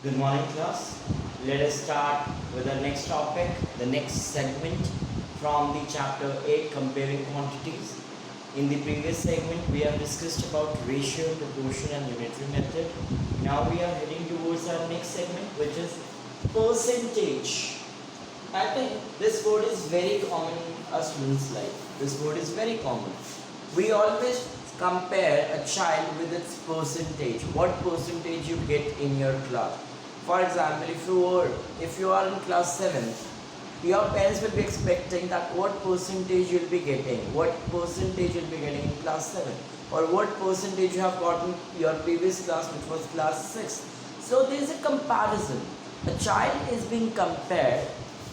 Good morning, class. Let us start with the next topic, the next segment from the chapter 8, comparing quantities. In the previous segment, we have discussed about ratio, proportion, and unitary method. Now we are heading towards our next segment, which is percentage. I think this word is very common in a student's life. This word is very common. We always compare a child with its percentage. What percentage you get in your class? For example, if you are in class 7, your parents will be expecting that what percentage you'll be getting, what percentage you'll be getting in class 7, or what percentage you have gotten your previous class, which was class 6. So there is a comparison. A child is being compared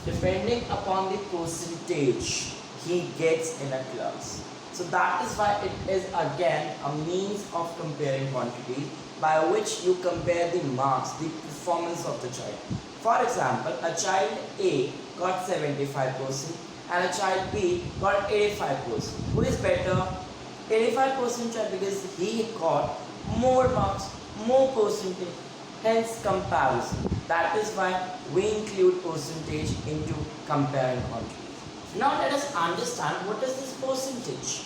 depending upon the percentage he gets in a class. So that is why it is again a means of comparing quantities, by which you compare the marks, the performance of the child. For example, a child A got 75% and a child B got 85%. Who is better? 85% child, because he got more marks, more percentage, hence comparison. That is why we include percentage into comparing quantities. Now let us understand what is this percentage.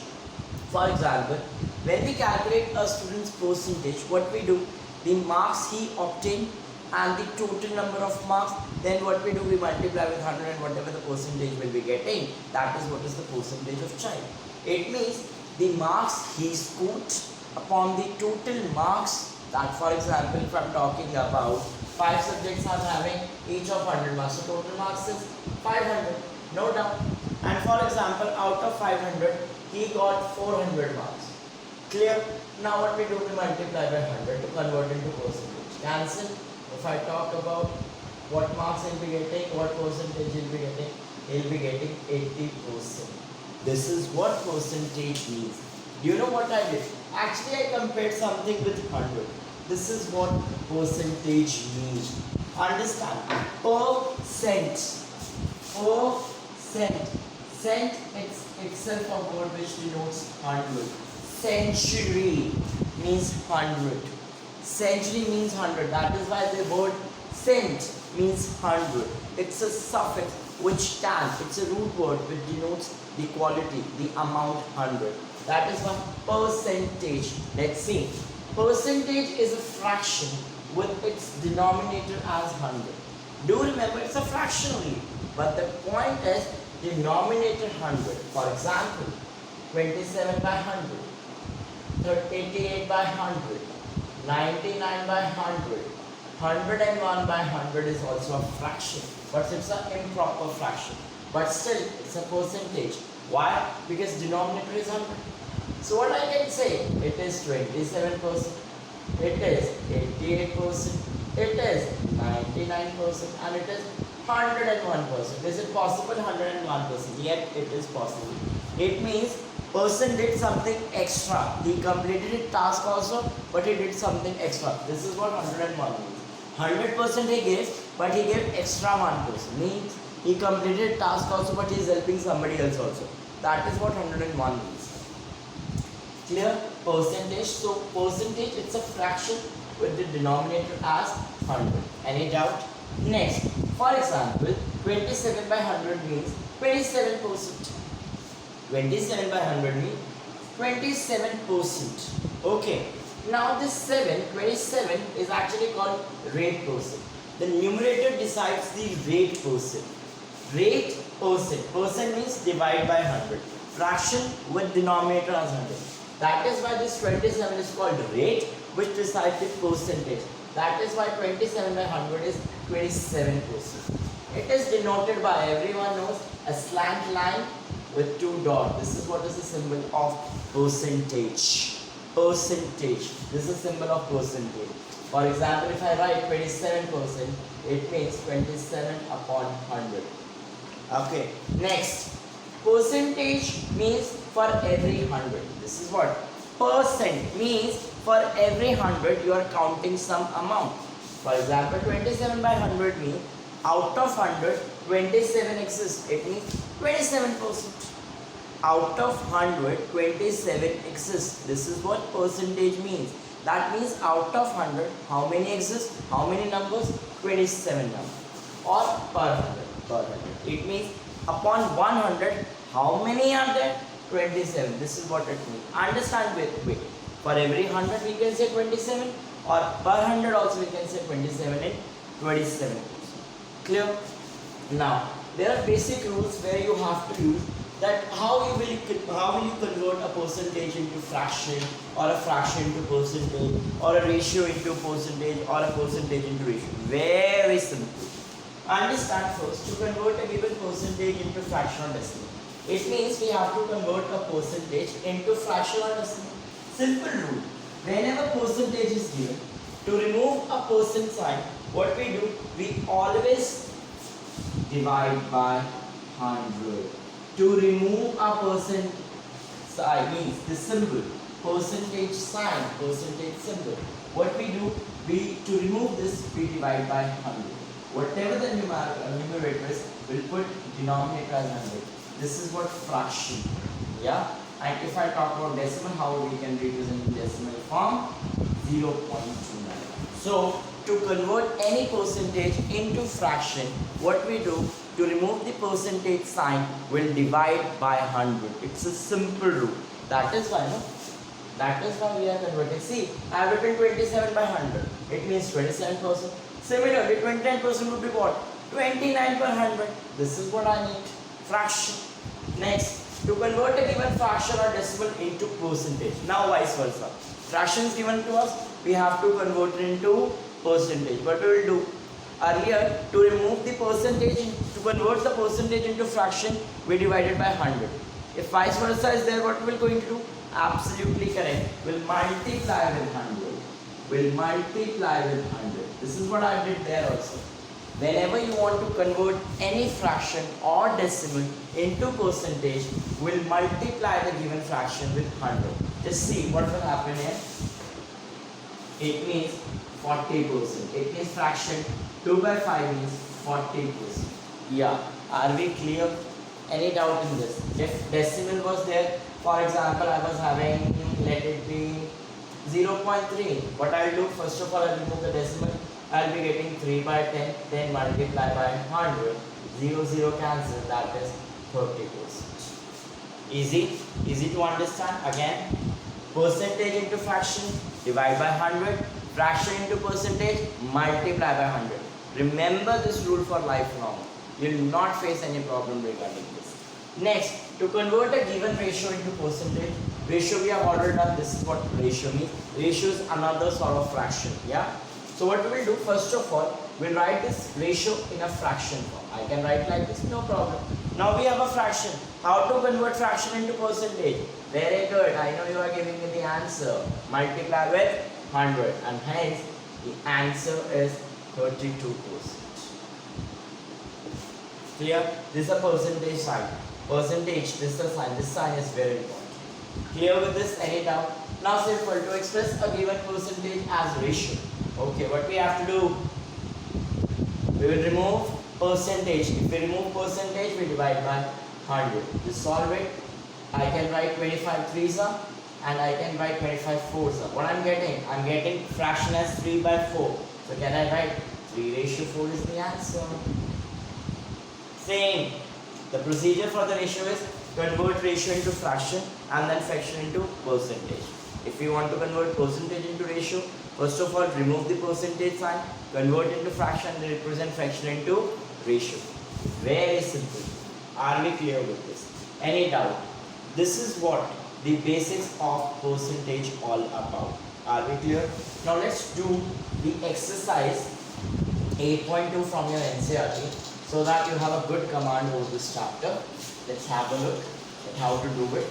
For example, when we calculate a student's percentage, what we do, the marks he obtained and the total number of marks, then what we do, we multiply with 100 and whatever the percentage will be getting, that is what is the percentage of child. It means the marks he scored upon the total marks. That, for example, if I am talking about 5 subjects are having each of 100 marks, so total marks is 500, no doubt. And for example, out of 500, he got 400 marks. Clear? Now what we do, we multiply by 100 to convert into percentage. Cancel. If I talk about what marks he'll be getting, what percentage he'll be getting, he'll be getting 80%. This is what percentage means. Do you know what I did? Actually, I compared something with 100. This is what percentage means. Understand? Percent. Percent. Cent itself a word which denotes 100. Century means 100. Century means 100. That is why the word cent means 100. It's a suffix which stands. It's a root word which denotes the quality, the amount 100. That is why percentage. Let's see. Percentage is a fraction with its denominator as 100. Do remember, it's a fraction only. But the point is denominator 100. For example, 27 by 100, 88 by 100, 99 by 100, 101 by 100 is also a fraction, but it's an improper fraction. But still, it's a percentage. Why? Because denominator is 100. So what I can say, it is 27%, it is 88%, it is 99%, and it is 101%. Is it possible? 101%. Yet it is possible. It means person did something extra. He completed a task also, but he did something extra. This is what 101 means. 100% he gave, but he gave extra 1%. Means he completed a task also, but he is helping somebody else also. That is what 101 means. Clear? Percentage. So percentage, it's a fraction with the denominator as 100. Any doubt? Next, for example, 27 by 100 means 27%. 27 by 100 means 27%. Okay. Now this 27 is actually called rate percent. The numerator decides the rate percent. Rate percent. Percent means divide by 100. Fraction with denominator as 100. That is why this 27 is called rate, which decides the percentage. That is why 27 by 100 is 27%. It is denoted by, everyone knows, a slant line with 2 dots. This is what is the symbol of percentage. Percentage. This is symbol of percentage. For example, if I write 27%, it means 27 upon 100. Okay. Next, percentage means for every 100. This is what? Percent means for every 100 you are counting some amount. For example, 27 by 100 means out of 100, 27 exists. It means 27%. Out of 100, 27 exists. This is what percentage means. That means out of 100, how many exist? How many numbers? 27 numbers. Or per 100. Per 100. It means upon 100, how many are there? 27. This is what it means. Understand with. For every 100 we can say 27, or per 100 also we can say 27 in 27. Clear? Now there are basic rules where you have to use that how will you convert a percentage into fraction, or a fraction into percentage, or a ratio into percentage, or a percentage into ratio. Very simple. Understand first, to convert a given percentage into fraction or decimal, it means we have to convert a percentage into fraction or decimal. Simple rule. Whenever percentage is given, to remove a percent sign, what we do, we always divide by 100. To remove a percent sign means this symbol, percentage sign, percentage symbol. What we do, to remove this, we divide by 100. Whatever the numerator is, we'll put denominator as 100. This is what fraction. Yeah. And if I talk about decimal, how we can represent in decimal form? 0.29. So to convert any percentage into fraction, what we do, to remove the percentage sign, we'll divide by 100. It's a simple rule. That is why, we are converting. See, I have written 27 by 100. It means 27%. Similarly, 29% would be what? 29 per 100. This is what I need. Fraction. Next, to convert a given fraction or decimal into percentage. Now vice versa. Fractions given to us, we have to convert it into percentage. What we will do? Earlier, to remove the percentage, to convert the percentage into fraction, we divided by 100. If vice versa is there, what we will going to do? Absolutely correct. We'll multiply with 100. We'll multiply with 100. This is what I did there also. Whenever you want to convert any fraction or decimal into percentage, we'll multiply the given fraction with 100. Just see what will happen here. It means 40%. It means fraction 2 by 5 means 40%. Yeah. Are we clear? Any doubt in this? If decimal was there, for example, I was having, let it be 0.3. What I'll do, first of all, I'll remove the decimal. I'll be getting 3 by 10, then multiply by 100. 0, 0 cancel, that is 30%. Easy? Easy to understand? Again, percentage into fraction, divide by 100. Fraction into percentage, multiply by 100. Remember this rule for lifelong. You will not face any problem regarding this. Next, to convert a given ratio into percentage, ratio we have already done. This is what ratio means. Ratio is another sort of fraction. Yeah. So what we will do, first of all, we'll write this ratio in a fraction form. I can write like this, no problem. Now we have a fraction. How to convert fraction into percentage? Very good. I know you are giving me the answer. Multiply with 100, and hence the answer is 32%. Clear? This is a percentage sign. Percentage, this is the sign. This sign is very important. Clear with this? Any doubt? Now simple, to express a given percentage as ratio. Okay, what we have to do? We will remove percentage. If we remove percentage, we divide by 100. To solve it, I can write 25 threes and I can write 25 fours. What I'm getting fraction as 3 by 4. So can I write 3 ratio 4 is the answer. Same. The procedure for the ratio is convert ratio into fraction and then fraction into percentage. If you want to convert percentage into ratio, first of all remove the percentage sign, convert into fraction, and represent fraction into ratio. Very simple. Are we clear with this? Any doubt? This is what the basics of percentage all about. Are we clear? Now let's do the exercise 8.2 from your NCERT so that you have a good command over this chapter. Let's have a look at how to do it.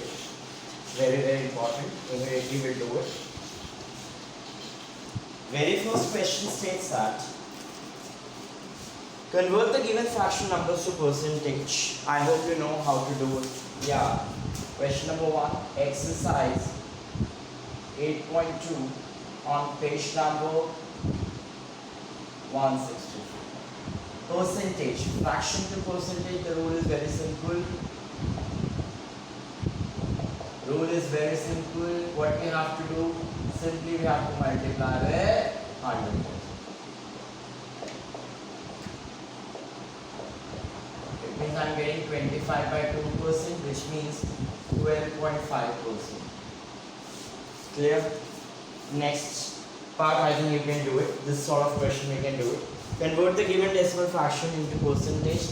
Very, very important. Immediately we'll do it. Very first question states that convert the given fraction numbers to percentage. I hope you know how to do it. Yeah. Question number 1, exercise 8.2 on page number 160. Percentage, fraction to percentage, the rule is very simple. Rule is very simple. What you have to do, Simply we have to multiply with 100%. It means I'm getting 25 by 2%, which means 12.5%. Clear? Next part, I think you can do it. This sort of question you can do it. Convert the given decimal fraction into percentage.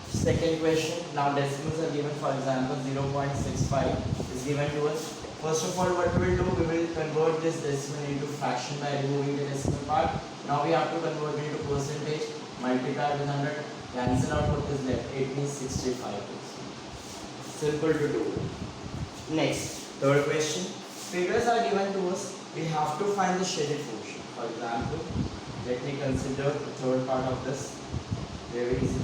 Second question. Now decimals are given. For example, 0.65 is given to us. First of all, what we will do, we will convert this decimal into fraction by removing the decimal part. Now we have to convert it into percentage. Multiply with 100. Cancel out what is left. It means 65%. Simple to do. Next, third question. Figures are given to us. We have to find the shaded portion. For example, let me consider the third part of this. Very easy.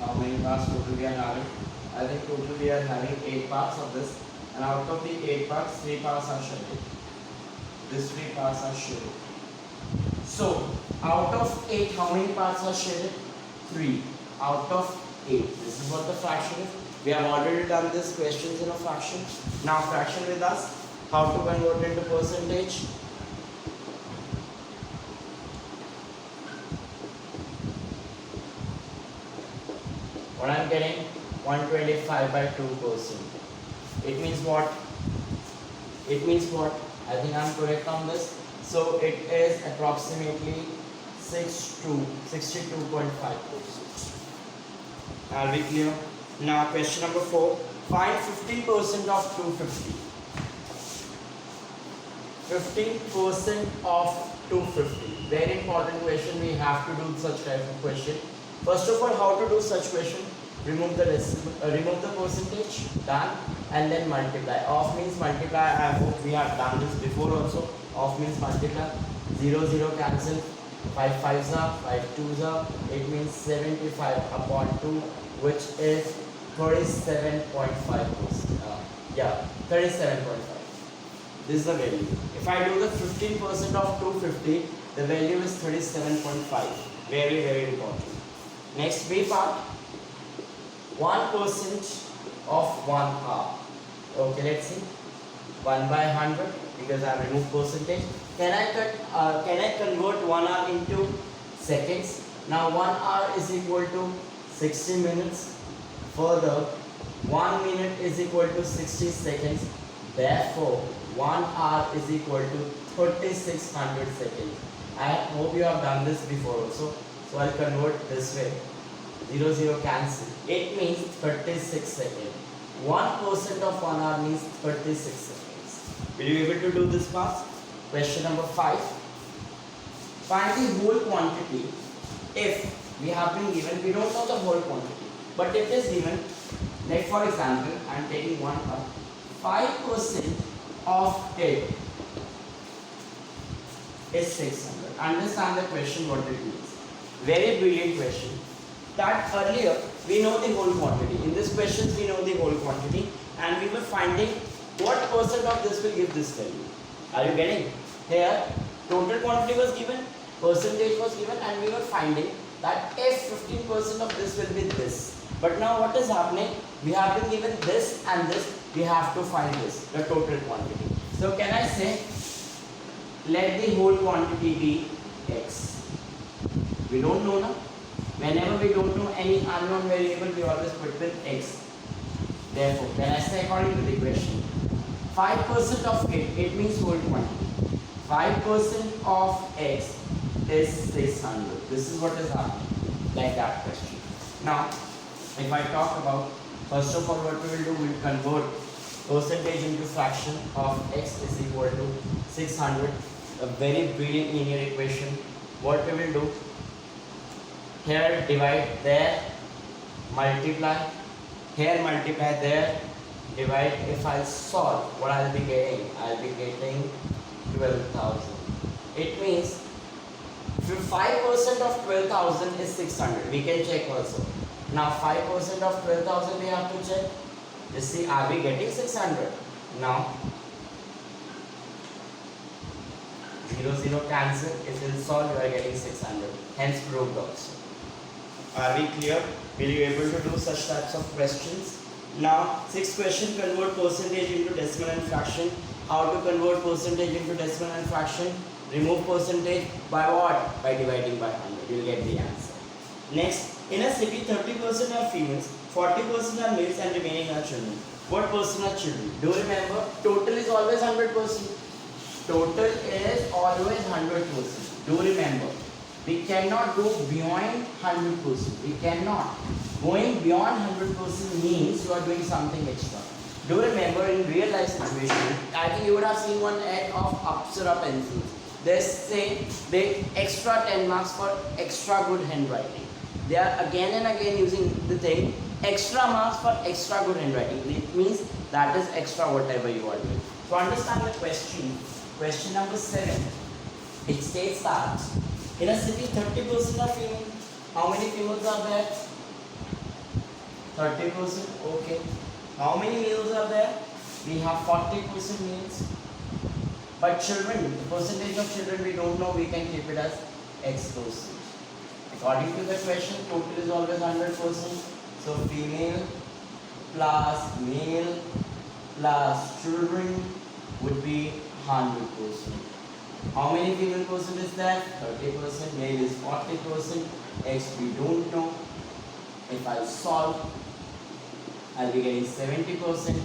How many parts total we are having? I think total we are having 8 parts of this, and out of the 8 parts, 3 parts are shaded. These 3 parts are shaded. So, out of 8, how many parts are shaded? 3. Out of 8. This is what the fraction is. We have already done this questions in a fraction. Now fraction with us. How to convert into percentage? What I am getting? 125 by 2%. It means what? It means what? I think I am correct on this. So it is approximately 62.5%. Are we clear? Now question number 4. Find 15% of 250. 15% of 250. Very important question. We have to do such type of question. First of all, how to do such question? Remove the remove the percentage. Done. And then multiply. Off means multiply. I hope we have done this before also. Off means multiply. 0 0 cancel. 5 5s are 5 2s are. It means 75 upon 2, which is 37.5%. Yeah, 37.5. This is the value. If I do the 15% of 250, the value is 37.5. Very, very important. Next B part. 1% of 1 hour. Okay, let's see. 1 by 100, because I have removed percentage. Can I convert 1 hour into seconds? Now 1 hour is equal to 60 minutes. Further, 1 minute is equal to 60 seconds. Therefore, 1 hour is equal to 3600 seconds. I hope you have done this before also. So I'll convert this way. 0 0 cancel. It means 36 seconds. 1% of 1 hour means 36 seconds. Will you be able to do this fast? Question number 5. Find the whole quantity if we have been given, we don't know the whole quantity, but it is given, like for example, I am taking 1 cup, 5% of it is 600. Understand the question, what it means. Very brilliant question. That earlier we know the whole quantity. In this questions we know the whole quantity, and we were finding what percent of this will give this value. Are you getting? Here total quantity was given, percentage was given, and we were finding that if 15% of this will be this. But now what is happening? We have been given this and this. We have to find this, the total quantity. So can I say, let the whole quantity be x. We don't know now. Whenever we don't know any unknown variable, we always put with x. Therefore, can I say according to the question, 5% of it means whole quantity. 5% of x is 600. This is what is happening, like that question. Now, if I talk about, first of all, what we will do, we will convert percentage into fraction of x is equal to 600. A very brilliant linear equation. What we will do, here divide, there multiply, here multiply, there divide. If I solve, what I'll be getting? I'll be getting 12,000. It means 5% of 12,000 is 600. We can check also. Now 5% of 12,000 we have to check. You see, are we getting 600? Now 0 0 cancel. If you solve, you are getting 600. Hence proved also. Are we clear? Will you able to do such types of questions? Now, sixth question, convert percentage into decimal and fraction. How to convert percentage into decimal and fraction? Remove percentage by what? By dividing by 100. You will get the answer. Next, in a city, 30% are females, 40% are males, and remaining are children. What percent are children? Do remember, total is always 100%. Total is always 100%. Do remember, we cannot go beyond 100%. We cannot. Going beyond 100% means you are doing something extra. Do remember, in real life situation, I think you would have seen one ad of Apsara pencils. They say they extra 10 marks for extra good handwriting. They are again and again using the thing extra marks for extra good handwriting. It means that is extra whatever you are doing. So understand the question. Question number 7. It states that in a city 30% are female. How many females are there? 30%. Okay. How many males are there? We have 40% males. But children, the percentage of children we don't know, we can keep it as X%. According to the question, total is always 100%. So female plus male plus children would be 100%. How many female percent is that? 30%. Male is 40%. X we don't know. If I solve, I'll be getting 70%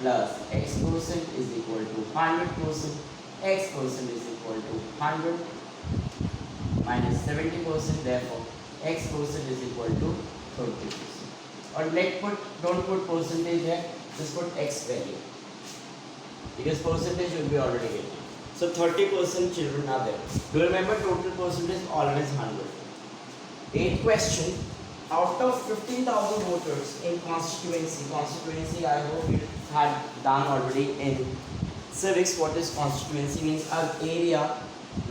plus X% is equal to 100%. X% is equal to 100 minus 70%. Therefore, X% is equal to 30%. Or don't put percentage here. Just put X value, because percentage will be already given. So 30% children are there. Do remember, total percentage always 100. 8th question. Out of 15,000 voters in constituency, I hope you had done already in civics. What is constituency? Means an area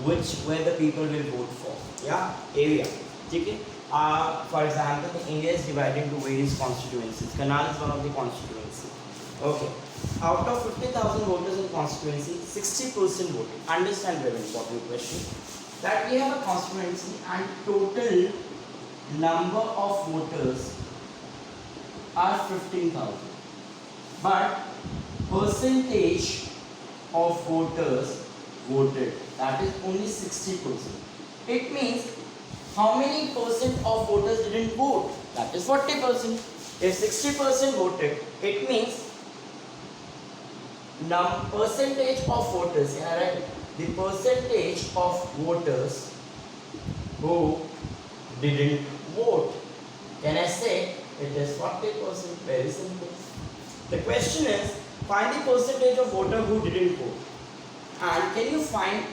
where the people will vote for. Yeah, area. Okay. For example, India is divided into various constituencies. Karnal is one of the constituencies. Okay. Out of 50,000 voters in constituency, 60% voted. Understand very important question. That we have a constituency and total number of voters are 15,000. But percentage of voters voted, that is only 60%. It means how many percent of voters didn't vote? That is 40%. If 60% voted, it means percentage of voters, right? The percentage of voters who didn't vote. Can I say it is 40%? Very simple. The question is, find the percentage of voters who didn't vote. And can you find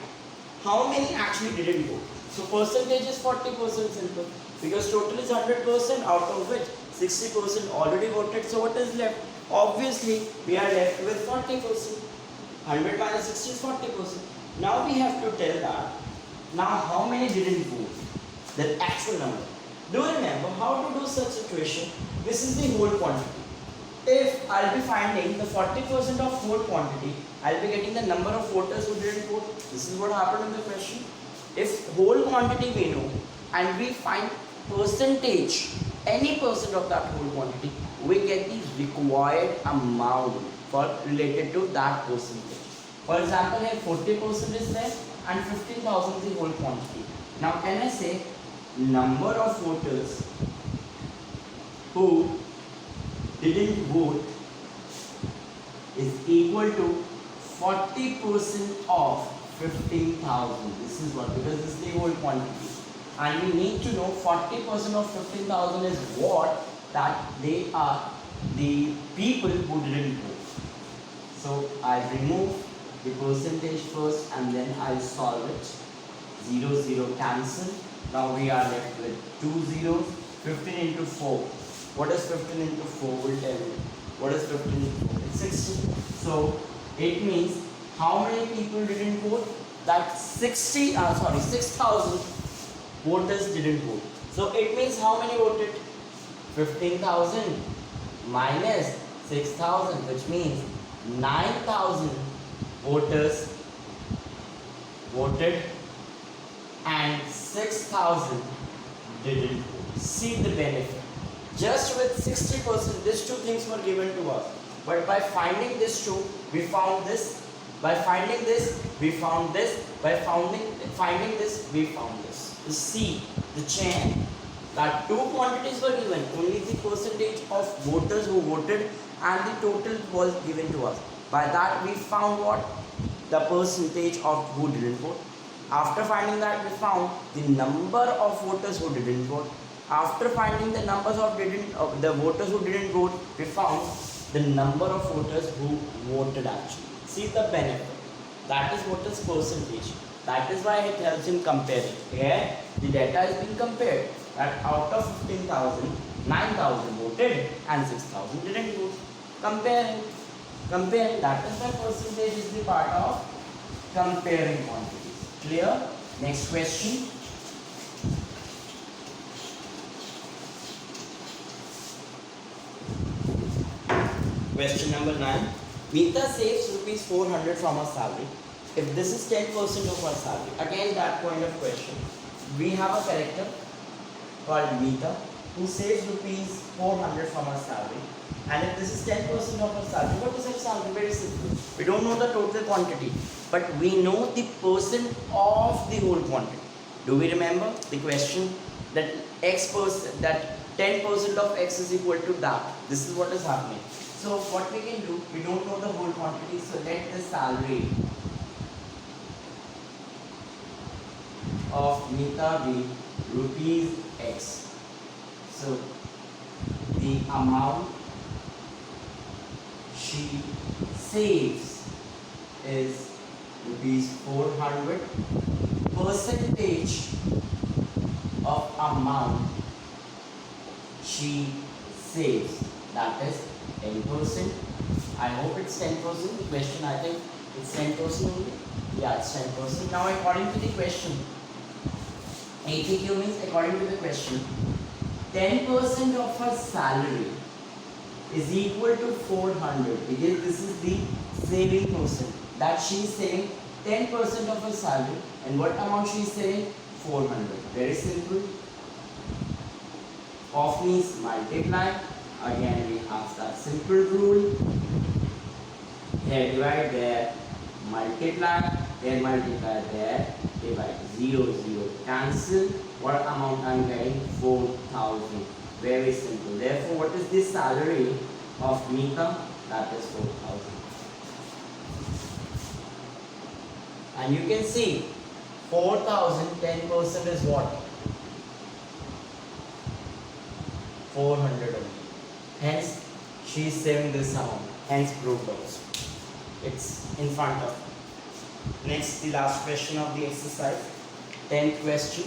how many actually didn't vote? So percentage is 40%, simple. Because total is 100%, out of which 60% already voted. So what is left? Obviously, we are left with 40%. 100 minus 60 is 40%. Now we have to tell that. Now how many didn't vote? The actual number. Do remember how to do such situation? This is the whole quantity. If I'll be finding the 40% of whole quantity, I'll be getting the number of voters who didn't vote. This is what happened in the question. If whole quantity we know and we find percentage, any percent of that whole quantity, we get the required amount for related to that percentage. For example, here 40% is there and 15,000 is the whole quantity. Now can I say number of voters who didn't vote is equal to 40% of 15,000. This is what, because this is the whole quantity. And we need to know 40% of 15,000 is what? That they are the people who didn't vote. So I remove the percentage first and then I solve it. 0, 0 cancel. Now we are left with 2 zeros. 15 into 4. What is 15 into 4? Will tell you. What is 15 into 4? It's 60. So it means how many people didn't vote? That 6,000 voters didn't vote. So it means how many voted? 15,000 minus 6,000, which means 9,000 voters voted and 6,000 didn't vote. See the benefit. Just with 60%, these two things were given to us. But by finding this two, we found this. By finding this, we found this. By finding this, we found this. You see the chain. That two quantities were given. Only the percentage of voters who voted and the total was given to us. By that we found what? The percentage of who didn't vote. After finding that, we found the number of voters who didn't vote. After finding the numbers of the voters who didn't vote, we found the number of voters who voted actually. See the benefit. That is voters percentage. That is why it helps in comparing. Here the data is being compared. That out of 15,000, 9,000 voted and 6,000 didn't vote. Comparing. That is why percentage is the part of comparing quantities. Clear? Next question. Question number 9. Meeta saves rupees 400 from her salary. If this is 10% of her salary, again that point of question. We have a character called Meeta who saves rupees 400 from her salary. And if this is 10% of her salary, what is her salary? Very simple. We don't know the total quantity, but we know the percent of the whole quantity. Do we remember the question that that 10% of x is equal to that? This is what is happening. So what we can do, we don't know the whole quantity, so let the salary of Meeta be rupees x. So the amount she saves is rupees 400. Percentage of amount she saves, that is 10%. I hope it's 10%. The question, I think it's 10% only. Yeah, it's 10%. Now according to the question, ATQ means according to the question, 10% of her salary is equal to 400 because this is the saving percent. That she is saving 10% of her salary, and what amount she is saving? 400. Very simple. Of means multiply. Again we have that simple rule. Here divide, there multiply, there multiply, there divide. 0, 0 cancel. What amount I am getting? 4,000. Very simple. Therefore, what is the salary of Meeta? That is 4,000. And you can see 4,000, 10% is what? 400 only. Hence, she is saving this amount. Hence, proved also. It's in front of her. Next, the last question of the exercise. 10th question.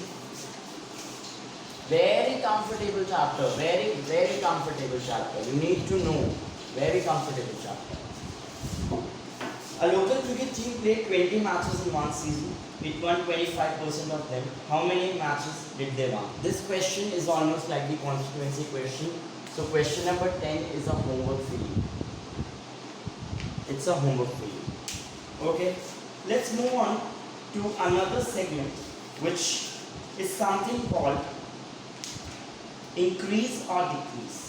Very comfortable chapter. Very, very comfortable chapter. You need to know. Very comfortable chapter. A local cricket team played 20 matches in one season. It won 25% of them. How many matches did they win? This question is almost like the constituency question. So question number 10 is a homework for you. It's a homework for you. Okay. Let's move on to another segment, which is something called increase or decrease.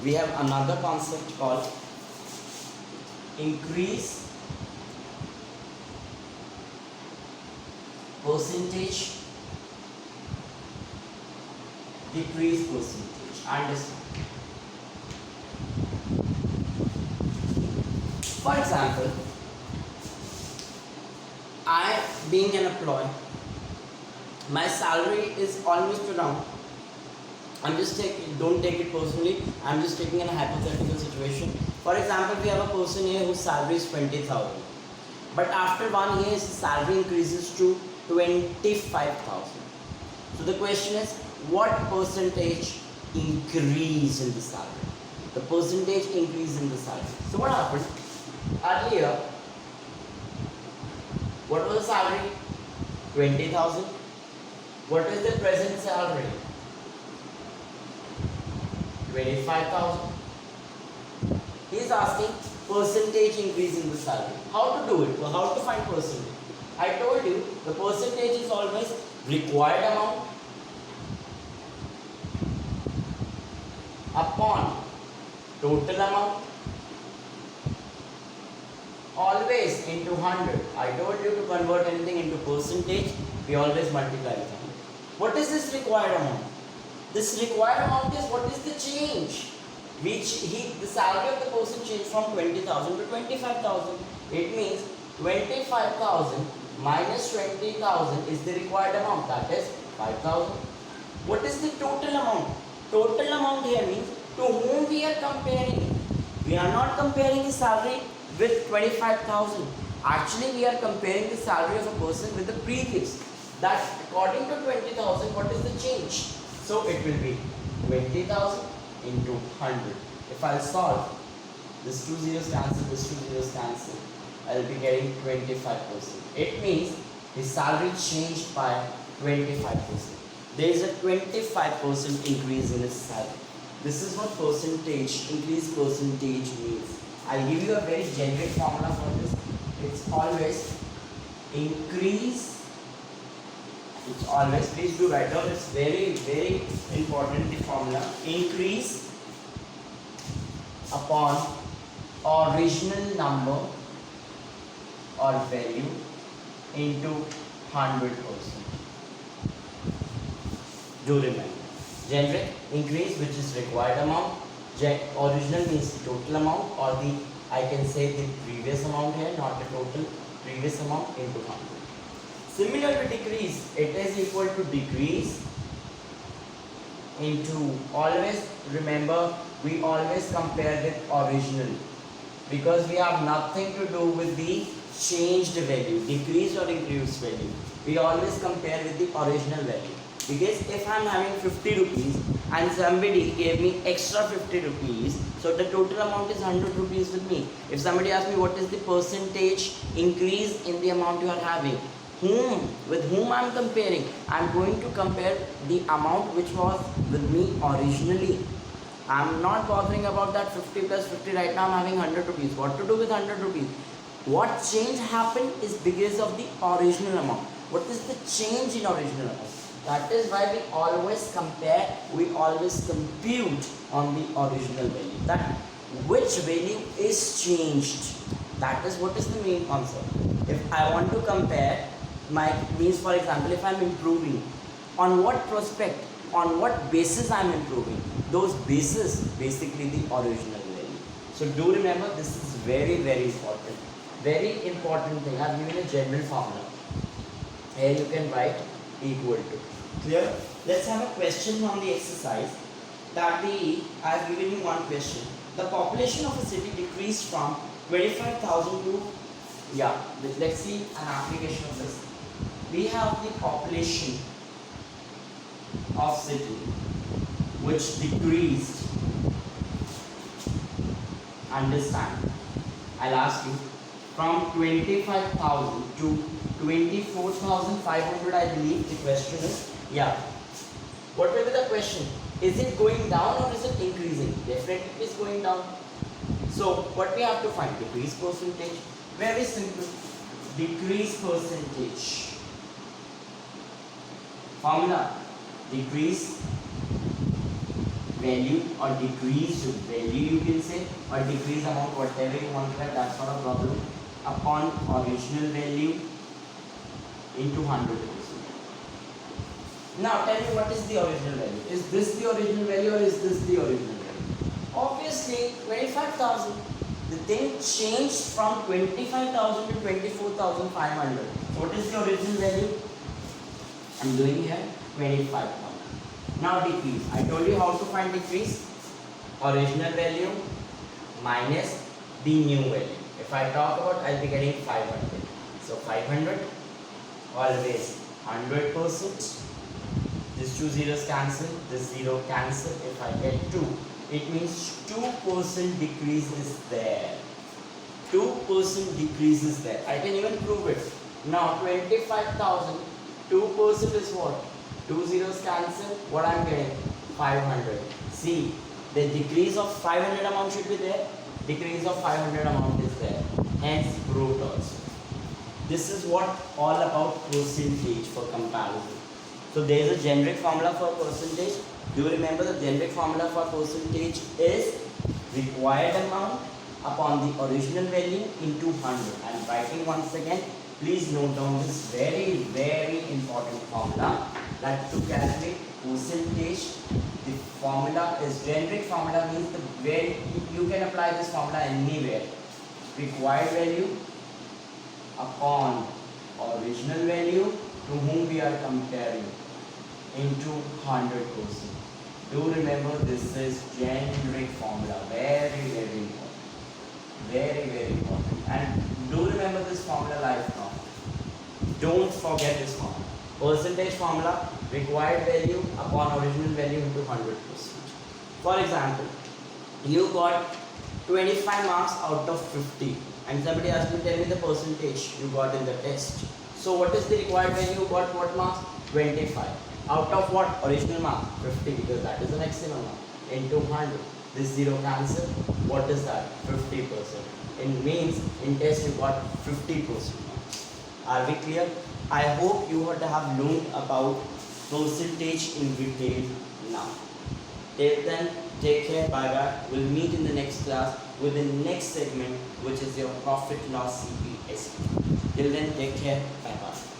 We have another concept called increase percentage, decrease percentage. Understand? For example, I being an employee, my salary is almost around, don't take it personally, I'm just taking a hypothetical situation. For example, we have a person here whose salary is 20,000, but after 1 year his salary increases to 25,000. So the question is, what percentage increase in the salary? The percentage increase in the salary. So what happened? Earlier, what was the salary? 20,000. What is the present salary? 25,000. He is asking percentage increase in the salary. How to do it? Well, how to find percentage? I told you the percentage is always required amount upon total amount, always into 100. I told you to convert anything into percentage, we always multiply it. What is this required amount? This required amount is what is the change? The salary of the person changed from 20,000 to 25,000. It means 25,000 minus 20,000 is the required amount, that is 5,000. What is the total amount? Total amount here means to whom we are comparing. We are not comparing the salary with 25,000. Actually, we are comparing the salary of a person with the previous. That according to 20,000, what is the change? So it will be 20,000 into 100. If I solve, this 2 zeros cancel, this 2 zeros cancel, I will be getting 25%. It means the salary changed by 25%. There is a 25% increase in his salary. This is what percentage, increase percentage means. I'll give you a very generic formula for this. It's always increase. It's always, please do write down, it's very, very important, the formula. Increase upon original number or value into 100%. Do remember. Generic, increase, which is required amount. Original means total amount, or the, I can say the previous amount here, not the total, previous amount into 100. Similar to decrease, it is equal to decrease into, always remember, we always compare with original, because we have nothing to do with the changed value, decreased or increased value. We always compare with the original value. Because if I am having 50 rupees and somebody gave me extra 50 rupees, so the total amount is 100 rupees with me. If somebody asks me what is the percentage increase in the amount you are having, with whom I am comparing, I am going to compare the amount which was with me originally. I am not bothering about that 50 plus 50. Right now I am having 100 rupees. What to do with 100 rupees? What change happened is because of the original amount. What is the change in original amount? That is why we always compare, we always compute on the original value. That which value is changed. That is what is the main concept. If I want to compare my means, for example, if I am improving, on what prospect, on what basis I am improving, those bases basically the original value. So do remember, this is very, very important. Very important thing. I have given a general formula. Here you can write equal to. Clear? Let's have a question from the exercise. That I have given you one question. The population of a city decreased from 25,000 to, let's see an application of this. We have the population of city which decreased. Understand? I'll ask you, from 25,000 to 24,500, I believe the question is. What will be the question? Is it going down or is it increasing? Definitely it is going down. So what we have to find? Decrease percentage. Very simple. Decrease percentage. Formula. Decrease value or decreased value, you can say, or decrease amount, whatever you want to write, that's not a problem, upon original value into 100%. Now tell me, what is the original value? Is this the original value or is this the original value? Obviously 25,000. The thing changed from 25,000 to 24,500. So what is the original value? I'm doing here 25,000. Now decrease. I told you how to find decrease. Original value minus the new value. If I talk about, I'll be getting 500. So 500, always 100%. This 2 zeros cancel, this 0 cancel. If I get 2, it means 2% decrease is there. 2% decrease is there. I can even prove it. Now 25,000, 2% is what? 2 zeros cancel. What I am getting? 500. See, the decrease of 500 amount should be there. decrease of 500 amount is there, hence wrote also. This is what all about percentage for comparison. So there is a generic formula for percentage. Do you remember the generic formula for percentage is required amount upon the original value into 100. I am writing once again. Please note down this very important formula, that to calculate percentage, the formula is generic formula, means the where you can apply this formula anywhere. Required value upon original value to whom we are comparing into 100%. Do remember, this is generic formula, very important, very important, and do remember this formula lifelong. Don't forget this formula. Percentage formula, required value upon original value into 100%. For example, you got 25 marks out of 50 and somebody asked me, tell me the percentage you got in the test. So what is the required value? You got what marks? 25. Out of what? Original mark 50, because that is the maximum mark, into 100. This 0 cancel. What is that? 50%. It means in test you got 50% marks. Are we clear? I hope you would have learned about percentage in detail now. Till then, take care, bye bye. We'll meet in the next class with the next segment, which is your profit loss CPS. Till then, take care, bye bye.